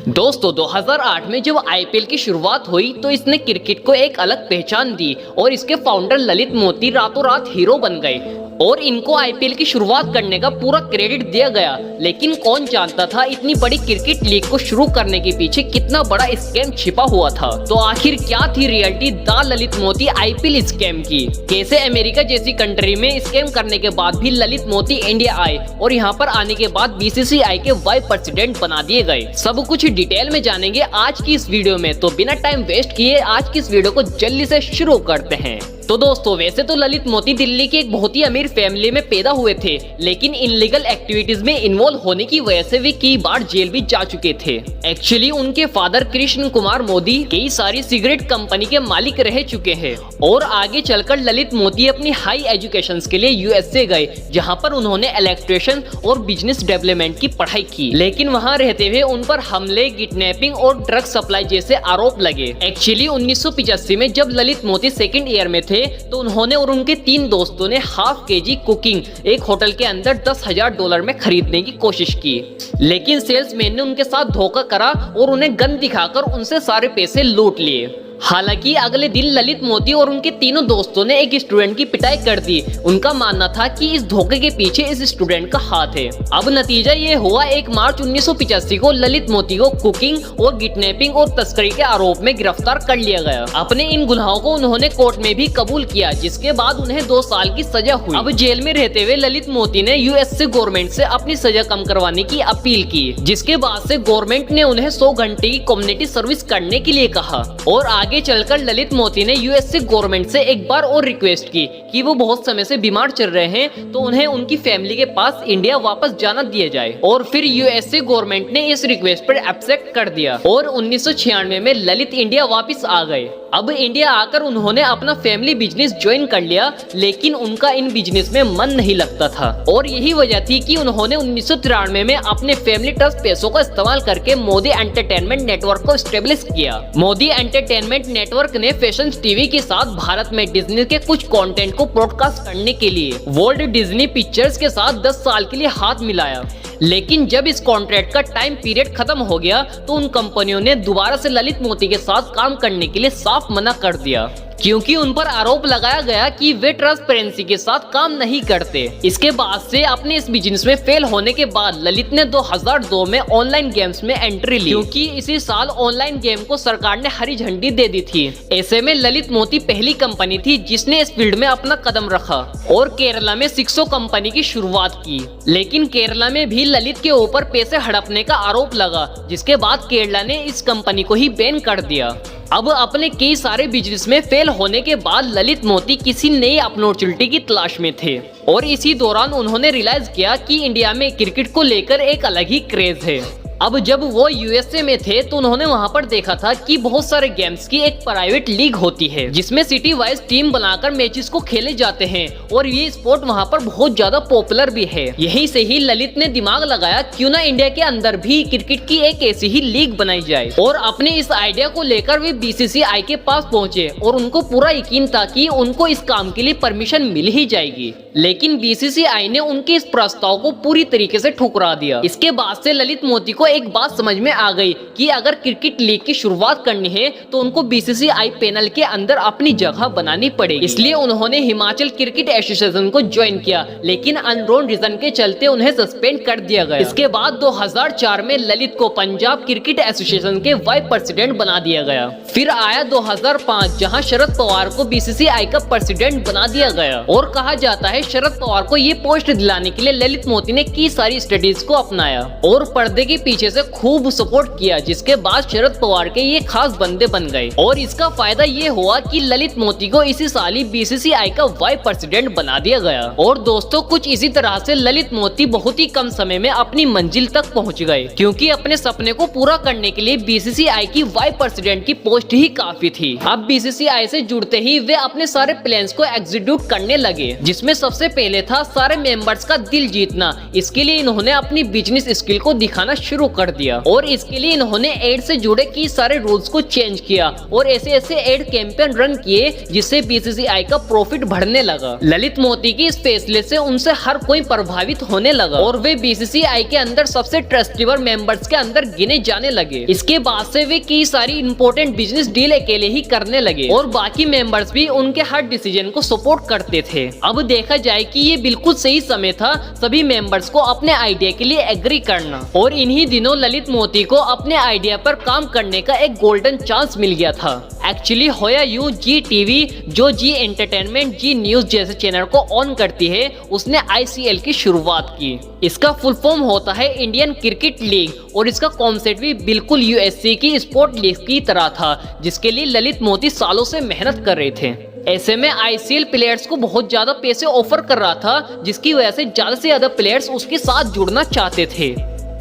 दोस्तों 2008 में जब आईपीएल की शुरुआत हुई तो इसने क्रिकेट को एक अलग पहचान दी और इसके फाउंडर ललित मोदी रातों रात हीरो बन गए और इनको आईपीएल की शुरुआत करने का पूरा क्रेडिट दिया गया। लेकिन कौन जानता था इतनी बड़ी क्रिकेट लीग को शुरू करने के पीछे कितना बड़ा स्कैम छिपा हुआ था। तो आखिर क्या थी reality the Lalit Modi IPL scam की? कैसे अमेरिका जैसी कंट्री में स्कैम करने के बाद भी ललित मोदी इंडिया आए और यहाँ पर आने के बाद बीसीसीआई के वाइस प्रेसिडेंट बना दिए गए? सब कुछ डिटेल में जानेंगे आज की इस वीडियो में। तो बिना टाइम वेस्ट किए आज की इस वीडियो को जल्दी से शुरू करते हैं। तो दोस्तों वैसे तो ललित मोदी दिल्ली के एक बहुत ही अमीर फैमिली में पैदा हुए थे, लेकिन इनलीगल एक्टिविटीज में इन्वॉल्व होने की वजह से वे कई बार जेल भी जा चुके थे। एक्चुअली उनके फादर कृष्ण कुमार मोदी कई सारी सिगरेट कंपनी के मालिक रह चुके हैं और आगे चलकर ललित मोदी अपनी हाई एजुकेशन के लिए यूएसए गए, जहाँ पर उन्होंने इलेक्ट्रिशियन और बिजनेस डेवलपमेंट की पढ़ाई की। लेकिन वहाँ रहते हुए उन पर हमले, किडनैपिंग और ड्रग सप्लाई जैसे आरोप लगे। एक्चुअली 1985 में जब ललित मोदी सेकेंड ईयर में थे तो उन्होंने और उनके 3 दोस्तों ने हाफ केजी कुकिंग एक होटल के अंदर $10,000 में खरीदने की कोशिश की, लेकिन सेल्समैन ने उनके साथ धोखा करा और उन्हें गन दिखाकर उनसे सारे पैसे लूट लिए। हालांकि अगले दिन ललित मोदी और उनके तीनों दोस्तों ने एक स्टूडेंट की पिटाई कर दी। उनका मानना था कि इस धोखे के पीछे इस स्टूडेंट का हाथ है। अब नतीजा ये हुआ 1 मार्च 1985 को ललित मोदी को कुकिंग और किडनैपिंग और तस्करी के आरोप में गिरफ्तार कर लिया गया। अपने इन गुनाहों को उन्होंने कोर्ट में भी कबूल किया, जिसके बाद उन्हें 2 साल की सजा हुई। अब जेल में रहते हुए ललित मोदी ने यूएसए गवर्नमेंट से अपनी सजा कम करवाने की अपील की, जिसके बाद से गवर्नमेंट ने उन्हें 100 घंटे की कम्युनिटी सर्विस करने के लिए कहा। और आगे चलकर ललित मोदी ने यूएसए गवर्नमेंट से एक बार और रिक्वेस्ट की कि वो बहुत समय से बीमार चल रहे हैं तो उन्हें उनकी फैमिली के पास इंडिया वापस जाना दिया जाए। और फिर यूएसए गवर्नमेंट ने इस रिक्वेस्ट पर एक्सेप्ट कर दिया और 1996 में ललित इंडिया वापस आ गए। अब इंडिया आकर उन्होंने अपना फैमिली बिजनेस ज्वाइन कर लिया, लेकिन उनका इन बिजनेस में मन नहीं लगता था और यही वजह थी कि उन्होंने 1993 में अपने फैमिली ट्रस्ट पैसों का इस्तेमाल करके मोदी एंटरटेनमेंट नेटवर्क को स्टेब्लिश किया। मोदी एंटरटेनमेंट नेटवर्क ने फैशन टीवी के साथ भारत में डिज्नी के कुछ कंटेंट को ब्रॉडकास्ट करने के लिए वर्ल्ड डिज्नी पिक्चर्स के साथ 10 साल के लिए हाथ मिलाया। लेकिन जब इस कॉन्ट्रैक्ट का टाइम पीरियड खत्म हो गया तो उन कंपनियों ने दोबारा से ललित मोदी के साथ काम करने के लिए साफ मना कर दिया, क्योंकि उन पर आरोप लगाया गया कि वे ट्रांसपेरेंसी के साथ काम नहीं करते। इसके बाद से अपने इस बिजनेस में फेल होने के बाद ललित ने 2002 में ऑनलाइन गेम्स में एंट्री ली, क्योंकि इसी साल ऑनलाइन गेम को सरकार ने हरी झंडी दे दी थी। ऐसे में ललित मोदी पहली कंपनी थी जिसने इस फील्ड में अपना कदम रखा और केरला में सिक्सो कंपनी की शुरुआत की। लेकिन केरला में भी ललित के ऊपर पैसे हड़पने का आरोप लगा, जिसके बाद केरला ने इस कंपनी को ही बैन कर दिया। अब अपने कई सारे बिजनेस में फेल होने के बाद ललित मोदी किसी नई अपॉर्चुनिटी की तलाश में थे और इसी दौरान उन्होंने रियलाइज किया कि इंडिया में क्रिकेट को लेकर एक अलग ही क्रेज है। अब जब वो यूएसए में थे तो उन्होंने वहां पर देखा था कि बहुत सारे गेम्स की एक प्राइवेट लीग होती है, जिसमें सिटी वाइज टीम बनाकर मैचेस को खेले जाते हैं और ये स्पोर्ट वहां पर बहुत ज्यादा पॉपुलर भी है। यहीं से ही ललित ने दिमाग लगाया क्यों ना इंडिया के अंदर भी क्रिकेट की एक ऐसी ही लीग बनाई जाए। और अपने इस आइडिया को लेकर वे बीसीसीआई के पास पहुंचे और उनको पूरा यकीन था कि उनको इस काम के लिए परमिशन मिल ही जाएगी। लेकिन बीसीसीआई ने उनके इस प्रस्ताव को पूरी तरीके से ठुकरा दिया। इसके बाद से ललित मोदी को एक बात समझ में आ गई कि अगर क्रिकेट लीग की शुरुआत करनी है तो उनको बीसीसीआई पैनल के अंदर अपनी जगह बनानी पड़ेगी। इसलिए उन्होंने हिमाचल क्रिकेट एसोसिएशन को ज्वाइन किया, लेकिन अननोन रीजन के चलते उन्हें सस्पेंड कर दिया गया। इसके बाद 2004 में ललित को पंजाब क्रिकेट एसोसिएशन के वाइस प्रेसिडेंट बना दिया गया। फिर आया 2005 जहां शरद पवार को बीसीसीआई का प्रेसिडेंट बना दिया गया और कहा जाता है शरद पवार को ये पोस्ट दिलाने के लिए ललित मोदी ने कई सारी स्टडीज को अपनाया और पर्दे के पीछे से खूब सपोर्ट किया, जिसके बाद शरद पवार के ये खास बंदे बन गए। और इसका फायदा ये हुआ कि ललित मोदी को इसी साल ही बीसीसीआई का वाइस प्रेसिडेंट बना दिया गया। और दोस्तों कुछ इसी तरह से ललित मोदी बहुत ही कम समय में अपनी मंजिल तक पहुंच गए, क्योंकि अपने सपने को पूरा करने के लिए बीसीसीआई की वाइस प्रेसिडेंट की पोस्ट ही काफी थी। अब बीसीसीआई से जुड़ते ही वे अपने सारे प्लान्स को एग्जीक्यूट करने लगे, जिसमें सबसे पहले था सारे मेंबर्स का दिल जीतना। इसके लिए इन्होंने अपनी बिजनेस स्किल को दिखाना शुरू शुरू कर दिया और इसके लिए इन्होंने एड से जुड़े कई सारे रूल्स को चेंज किया और ऐसे ऐसे एड कैंपेन रन किए जिससे बीसीसीआई का प्रॉफिट बढ़ने लगा। ललित मोदी की इस फैसले से उनसे हर कोई प्रभावित होने लगा और वे बीसीसीआई के अंदर सबसे ट्रस्टेबल मेंबर्स के अंदर गिने जाने लगे। इसके बाद से वे कई सारी इंपॉर्टेंट बिजनेस डील अकेले ही करने लगे और बाकी मेंबर्स भी उनके हर डिसीजन को सपोर्ट करते थे। अब देखा जाए कि ये बिल्कुल सही समय था सभी मेंबर्स को अपने आइडिया के लिए एग्री करना और इन्हीं दिनों ललित मोदी को अपने आइडिया पर काम करने का एक गोल्डन चांस मिल गया था। एक्चुअली होया यूं, जी टीवी जो जी एंटरटेनमेंट, जी न्यूज जैसे चैनल को ऑन करती है, उसने आईसीएल की शुरुआत की। इसका फुल फॉर्म होता है इंडियन क्रिकेट लीग और इसका कॉन्सेप्ट भी बिल्कुल यूएससी की स्पोर्ट लीग की तरह था जिसके लिए ललित मोदी सालों से मेहनत कर रहे थे। ऐसे में आईसीएल प्लेयर्स को बहुत ज्यादा पैसे ऑफर कर रहा था जिसकी वजह से ज्यादा प्लेयर्स उसके साथ जुड़ना चाहते थे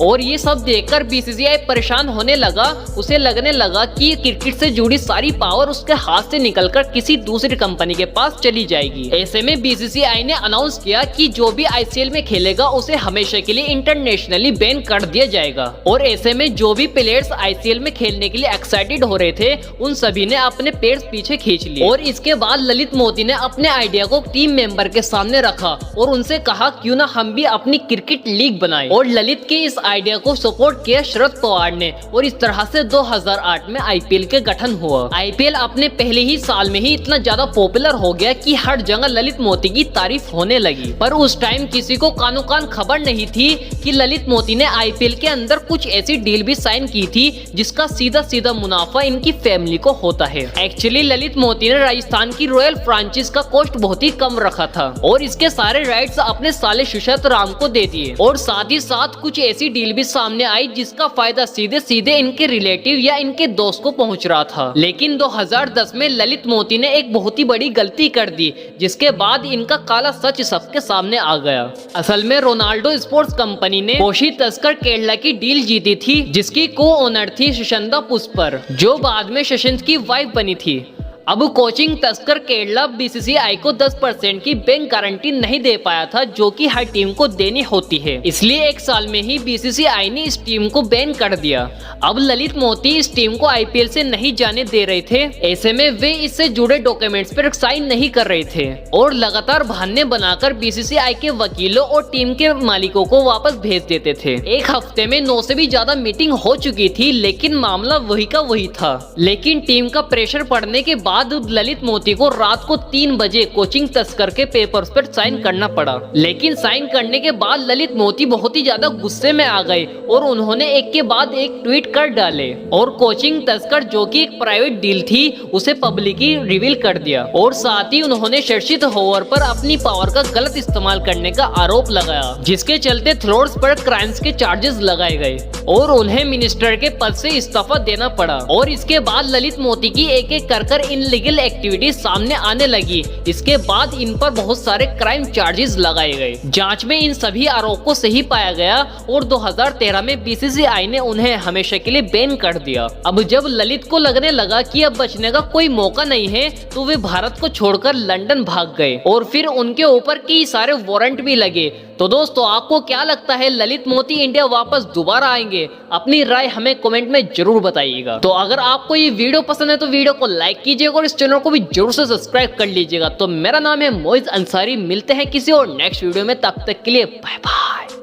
और ये सब देखकर बीसीसीआई परेशान होने लगा। उसे लगने लगा कि क्रिकेट से जुड़ी सारी पावर उसके हाथ से निकलकर किसी दूसरी कंपनी के पास चली जाएगी। ऐसे में बीसीसीआई ने अनाउंस किया कि जो भी आईसीएल में खेलेगा उसे हमेशा के लिए इंटरनेशनली बैन कर दिया जाएगा और ऐसे में जो भी प्लेयर्स आईसीएल में खेलने के लिए एक्साइटेड हो रहे थे उन सभी ने अपने पैर पीछे खींच लिए और इसके बाद ललित मोदी ने अपने आइडिया को टीम मेंबर के सामने रखा और उनसे कहा क्यों ना हम भी अपनी क्रिकेट लीग बनाएं और ललित के इस आइडिया को सपोर्ट किया शरद पवार ने और इस तरह से 2008 में आईपीएल के गठन हुआ। आईपीएल अपने पहले ही साल में ही इतना ज्यादा पॉपुलर हो गया कि हर जगह ललित मोदी की तारीफ होने लगी। पर उस टाइम किसी को कानो कान खबर नहीं थी कि ललित मोदी ने आईपीएल के अंदर कुछ ऐसी डील भी साइन की थी जिसका सीधा सीधा मुनाफा इनकी फैमिली को होता है। एक्चुअली ललित मोदी ने राजस्थान की रॉयल फ्रांचाइज का कॉस्ट बहुत ही कम रखा था और इसके सारे राइट्स अपने साले सुशांत राम को दे दिए और साथ ही साथ कुछ ऐसी डील भी सामने आई जिसका फायदा सीधे सीधे इनके रिलेटिव या इनके दोस्त को पहुंच रहा था। लेकिन 2010 में ललित मोदी ने एक बहुत ही बड़ी गलती कर दी जिसके बाद इनका काला सच सबके सामने आ गया। असल में रोनाल्डो स्पोर्ट्स कंपनी ने कोशी तस्कर केरला की डील जीती थी जिसकी को ओनर थी सुशंदा पुष्पर जो बाद में शशांक की वाइफ बनी थी। अब कोचिंग तस्कर केरला बीसीसीआई को 10% की बैंक गारंटी नहीं दे पाया था जो कि हर टीम को देनी होती है, इसलिए एक साल में ही बीसीसीआई ने इस टीम को बैन कर दिया। अब ललित मोदी इस टीम को आईपीएल से नहीं जाने दे रहे थे। ऐसे में वे इससे जुड़े डॉक्यूमेंट्स पर साइन नहीं कर रहे थे और लगातार बहाने बनाकर बीसीसीआई के वकीलों और टीम के मालिकों को वापस भेज देते थे। एक हफ्ते में 9 से भी ज्यादा मीटिंग हो चुकी थी लेकिन मामला वही का वही था। लेकिन टीम का प्रेशर पड़ने के बाद ललित मोदी को रात को 3 बजे कोचिंग तस्कर के पेपर्स पर साइन करना पड़ा। लेकिन साइन करने के बाद ललित मोदी बहुत ही ज्यादा गुस्से में आ गए और उन्होंने एक के बाद एक ट्वीट कर डाले और कोचिंग तस्कर जो कि एक प्राइवेट डील थी उसे पब्लिकली रिवील कर दिया और साथ ही उन्होंने शर्षित होवर पर अपनी पावर का गलत इस्तेमाल करने का आरोप लगाया जिसके चलते थ्रोड्स पर क्राइम्स के चार्जेस लगाए गए और उन्हें मिनिस्टर के पद से इस्तीफा देना पड़ा। और इसके बाद ललित मोदी की एक एक कर इनलीगल एक्टिविटीज सामने आने लगी। इसके बाद इन पर बहुत सारे क्राइम चार्जेस लगाए गए। जांच में इन सभी आरोप को सही पाया गया और 2013 में बीसीसीआई ने उन्हें हमेशा के लिए बैन कर दिया। अब जब ललित को लगने लगा कि अब बचने का कोई मौका नहीं है तो वे भारत को छोड़कर लंदन भाग गए और फिर उनके ऊपर कई सारे वारंट भी लगे। तो दोस्तों आपको क्या लगता है ललित मोदी इंडिया वापस दोबारा आएंगे? अपनी राय हमें कमेंट में जरूर बताइएगा। तो अगर आपको ये वीडियो पसंद है तो वीडियो को लाइक कीजिएगा और इस चैनल को भी जरूर से सब्सक्राइब कर लीजिएगा। तो मेरा नाम है मोइज अंसारी, मिलते हैं किसी और नेक्स्ट वीडियो में, तब तक के लिए बाय बाय।